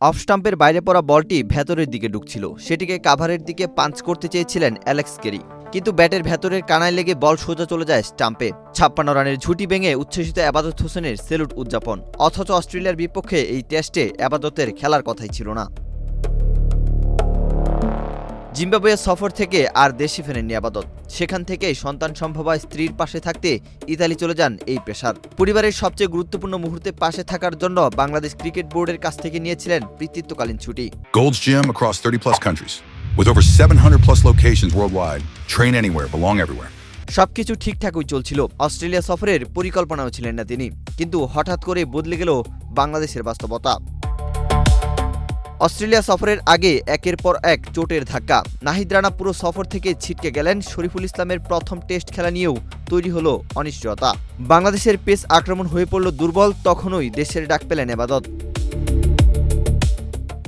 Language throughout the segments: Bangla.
অফ স্টাম্পের বাইরে পড়া বলটি ভেতরের দিকে ঢুকছিল, সেটিকে কাভারের দিকে পাঞ্চ করতে চেয়েছিলেন অ্যালেক্স কেরি, কিন্তু ব্যাটের ভেতরের কানায় লেগে বল সোজা চলে যায় স্টাম্পে। 56 রানের ঝুঁটি ভেঙে উচ্ছ্বসিত আবাদত হোসেনের সেলুট উদযাপন। অথচ অস্ট্রেলিয়ার বিপক্ষে এই টেস্টে আবাদতের খেলার কথাই ছিল না। জিম্বাবুয়ে সফর থেকে আর দেশে ফেরেননি আবাদত। সেখান থেকেই সন্তান সম্ভবা স্ত্রীর পাশে থাকতে ইতালি চলে যান এই পেসার। পরিবারের সবচেয়ে গুরুত্বপূর্ণ মুহূর্তে পাশে থাকার জন্য বাংলাদেশ ক্রিকেট বোর্ডের কাছ থেকে নিয়েছিলেন পিতৃত্বকালীন ছুটি। Gold's Gym across 30+ countries. With over 700+ locations worldwide. Train anywhere, belong everywhere. সবকিছু ঠিকঠাকই চলছিল। অস্ট্রেলিয়া সফরের পরিকল্পনাও ছিলেন না তিনি, কিন্তু হঠাৎ করে বদলে গেল বাংলাদেশের বাস্তবতা। অস্ট্রেলিয়া সফরের আগে একের পর এক চোটের ধাক্কা। নাহিদ রানা পুরো সফর থেকে ছিটকে গেলেন। শরীফুল ইসলামের প্রথম টেস্ট খেলা নিয়েও তৈরি হলো অনিশ্চয়তা। বাংলাদেশের পেস আক্রমণ হয়ে পড়ল দুর্বল। তখনই দেশের ডাক পেলেন আবাদত।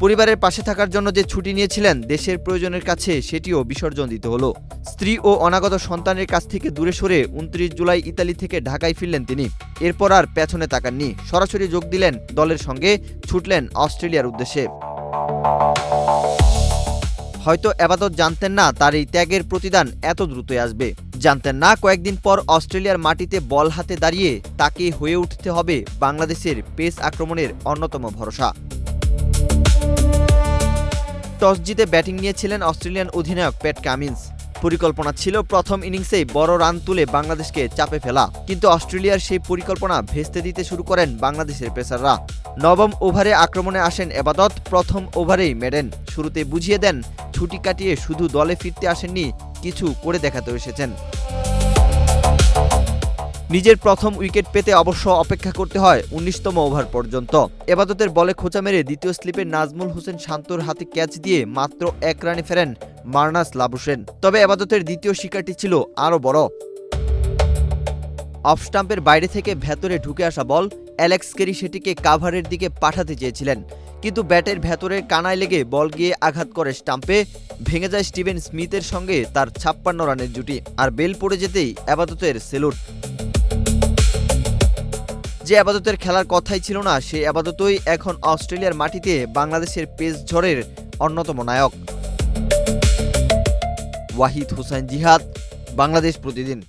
পরিবারের পাশে থাকার জন্য যে ছুটি নিয়েছিলেন, দেশের প্রয়োজনের কাছে সেটিও বিসর্জন দিতে হলো। স্ত্রী ও অনাগত সন্তানের কাছ থেকে দূরে সরে 29 জুলাই ইতালি থেকে ঢাকায় ফিরলেন তিনি। এরপর আর পেছনে তাকাননি, সরাসরি যোগ দিলেন দলের সঙ্গে, ছুটলেন অস্ট্রেলিয়ার উদ্দেশ্যে। হয়তো আবাদত জানতেন না তার এই ত্যাগের প্রতিদান এত দ্রুতই আসবে। জানতেন না কয়েকদিন পর অস্ট্রেলিয়ার মাটিতে বল হাতে দাঁড়িয়ে তাকে হয়ে উঠতে হবে বাংলাদেশের পেস আক্রমণের অন্যতম ভরসা। টস জিতে ব্যাটিং নিয়েছিলেন অস্ট্রেলিয়ান অধিনায়ক প্যাট কামিন্স। পরিকল্পনা ছিল প্রথম ইনিংসেই বড় রান তুলে বাংলাদেশকে চাপে ফেলা, কিন্তু অস্ট্রেলিয়ার সেই পরিকল্পনা ভেস্তে দিতে শুরু করেন বাংলাদেশের পেসাররা। নবম ওভারে আক্রমণে আসেন আবাদত। প্রথম ওভারেই মেডেন। শুরুতে বুঝিয়ে দেন ছুটি কাটিয়ে শুধু দলে ফিরতে আসেননি, কিছু করে দেখাতে এসেছেন। নিজের প্রথম উইকেট পেতে অবশ্য অপেক্ষা করতে হয় 19তম ওভার পর্যন্ত। আবাদতের বলে খোঁচা মেরে দ্বিতীয় স্লিপে নাজমুল হোসেন শান্তর হাতে ক্যাচ দিয়ে মাত্র 1 রানে ফেরেন মার্নাস লাবুশেন। তবে আবাদতের দ্বিতীয় শিকারটি ছিল আরও বড়। অফ স্টাম্পের বাইরে থেকে ভেতরে ঢুকে আসা বল। অ্যালেক্স কেরি সেটিকে কাভারের দিকে পাঠাতে চেয়েছিলেন, কিন্তু ব্যাটের ভেতরের কানায় লেগে বল গিয়ে আঘাত করে স্টাম্পে। ভেঙে যায় স্টিভেন স্মিথের সঙ্গে তার 56 রানের জুটি। আর বেল পড়ে যেতেই আবাদতের সেলুট। যে আবাদতের খেলার কথাই ছিল না, সেই আবাদতই এখন অস্ট্রেলিয়ার মাটিতে বাংলাদেশের পেস ঝড়ের অন্যতম নায়ক। ওয়াহিদ হোসেন জিহাদ, বাংলাদেশ প্রতিদিন।